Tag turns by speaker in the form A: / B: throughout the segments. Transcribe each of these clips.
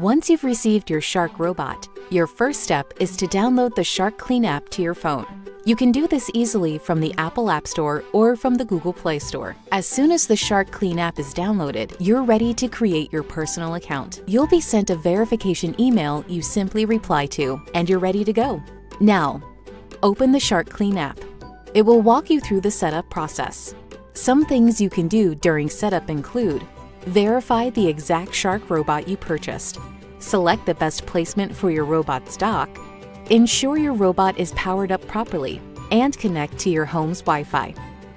A: Once you've received your Shark robot, your first step is to download the Shark Clean app to your phone. You can do this easily from the Apple App Store or from the Google Play Store. As soon as the Shark Clean app is downloaded, you're ready to create your personal account. You'll be sent a verification email you simply reply to, and you're ready to go. Now, open the Shark Clean app. It will walk you through the setup process. Some things you can do during setup include: verify the exact Shark robot you purchased, select the best placement for your robot's dock, ensure your robot is powered up properly, and connect to your home's Wi-Fi.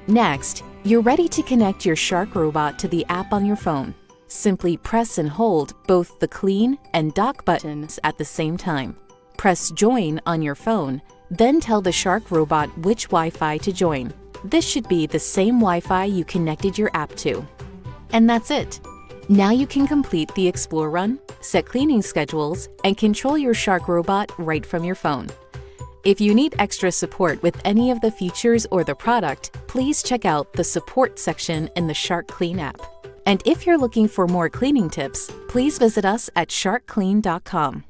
A: Next, you're ready to connect your Shark robot to the app on your phone. Simply press and hold both the Clean and Dock buttons at the same time. Press Join on your phone, then tell the Shark robot which Wi-Fi to join. This should be the same Wi-Fi you connected your app to. And that's it. Now you can complete the Explore run, set cleaning schedules, and control your Shark robot right from your phone. If you need extra support with any of the features or the product, please check out the Support section in the Shark Clean app. And if you're looking for more cleaning tips, please visit us at sharkclean.com.